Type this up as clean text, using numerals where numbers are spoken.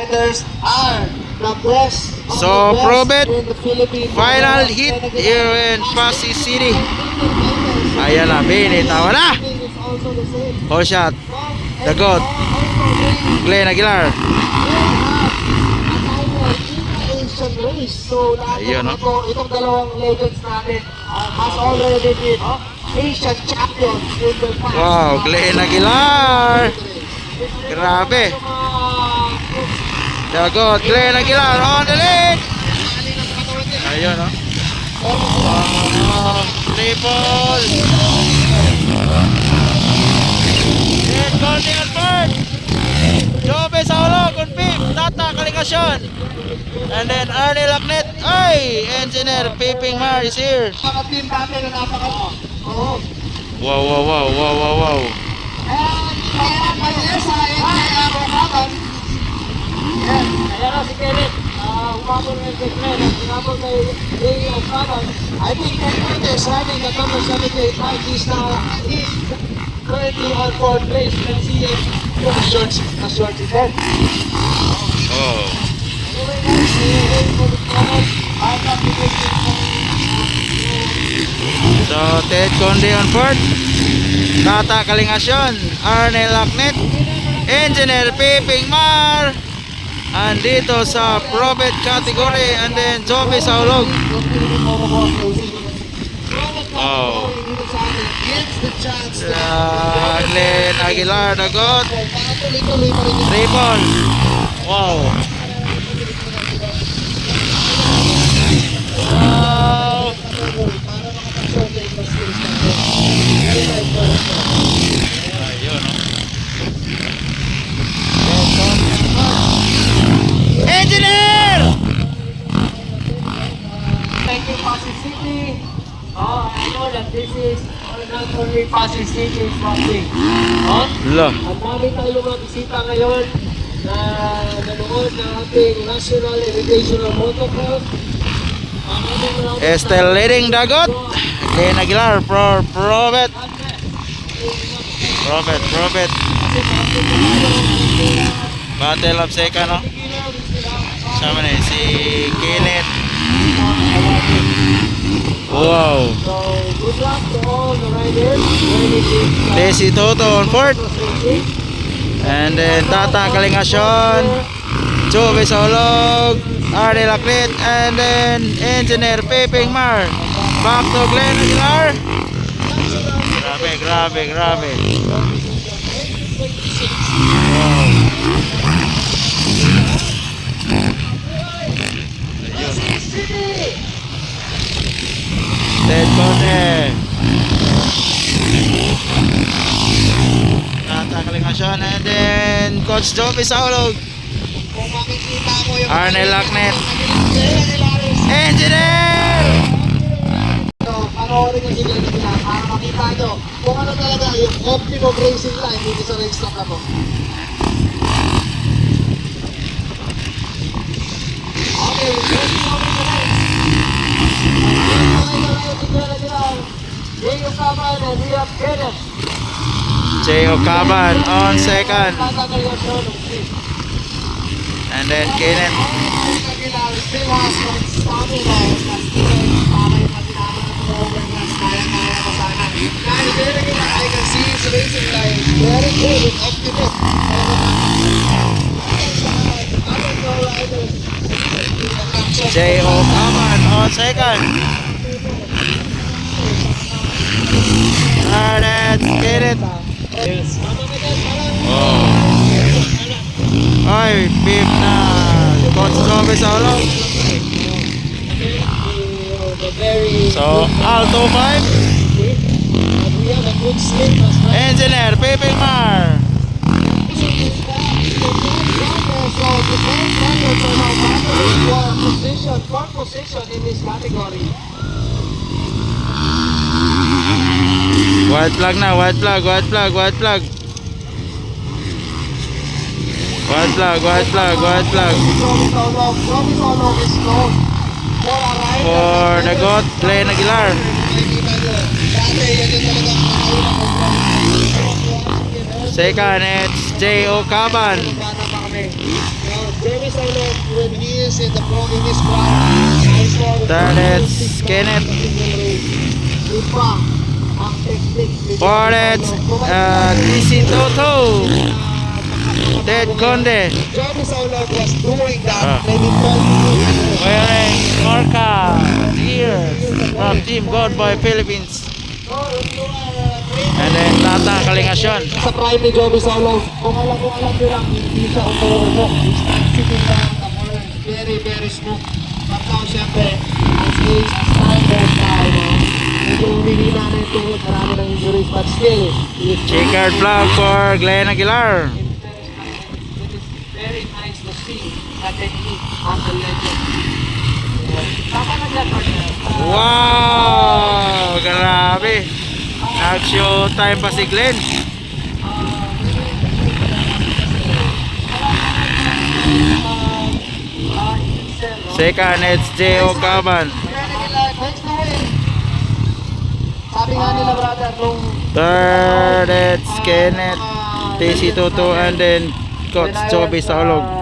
riders are the best of So, the best Probet, in the Philippines. final hit here in Pasig City. Ayan na, binitawa na. Whole shot. The GOAT, Glenn Aguilar. So, Ayun, no? itong dalawang legends natin has already been Asian champions in the past. Wow, Glenn Aguilar. Grabe. The GOAT, Glenn Aguilar on the lead. Ayun, no? Triple. Then, Golding on third. Jobe Saulo, confirm. Tata Kalingasyon. And then Arnie Lacnet. Ay, Engineer Piping Mar is here. Mga team natin na napaka... Oo. Wow, wow, wow, wow, wow, wow. Kaya malinis sa kaya Rokaban. Yes, kaya na si Kenneth. Umabot ng Kenneth. Umabot kay Ray Rokaban. I think Kenneth is running the number 78. He's currently on 4th place. Let's see if the short is dead. Oh. So, Ted Conde on fourth. Tata Kalingasyon, Arnel Lacnet, Engineer Piping Mar. Andito sa Probet category. And then Joby Saulog. Oh. Glenn Aguilar, the GOAT. Triple. Wow. Wow. Ayun, no? Engineer! Thank you, Pasig City. I know that this is not only Pasig City is boxing. La. Ang dami tayong mga bisita ngayon na nanonood ng ating National Invitational Motocross. Still leading the GOAT. Glenn Aguilar for Probet. Probet. Battle of second, no? Sama na si Kenneth. Wow. So, good luck to all the riders. Desi Toto on fourth. And then Tata Kalingasyon, Jobe Saulog, Arnel Lacnet, and then Engineer Piping Mar. Back to Glenn Aguilar. Grabe. Wow. Ted Conde. Tata Kalingasyon, and then Coach Joby Saulog, Kung makikita mo yung Arnel Lacnet, Engineer. panoorin nyo sila nila para makita nyo kung ano talaga yung optimum racing line dito sa racetrack na to. Okay, let's go to the race. Diego Caban and Liam Kenneth. J.O. Caban on second, and then Kenneth. Still has some stamina and para yung matinaman ng overpass kaya ko sana. Dahil very good, I can see his racing line very good with optimist. J.O. Caban on second, and then Kenneth. Oh. Ay, beep na Coach Joby Saulog. So, Alto 5, Engineer Piping Mar. Position in this category. White flag na, white flag. For the GOAT, Glenn Aguilar. Second, it's J.O. Caban. 12 years in the pro in this brand. Third, it's Kenneth. Iba ang technique. Fourth, it's DC Toto. Ted Conde. Johnny Saulog was doing Ah. that maybe 12 years. Wearing Orca gears from Team God Boy Philippines. And then Tata Kalingasyon. Sa prime ni Johnny Saulog, kung alam nyo lang, hindi siya umurok. Sitting down the corner, very, very smooth. But now, syempre, ang skills, standard now, no? Medyo humihina na yung tuhod, marami ng injuries, but still, he is Checkered flag for Glenn Aguilar. It is very nice to see that technique as a legend. Tama na dyan, partner. Wow! Grabe! Nag-show time pa si Glenn. Second, it's J.O. Caban. Next to win. Sabi nga nila, brother, nung Third, it's Kenneth, TC Toto, and then Coach Joby Saulog.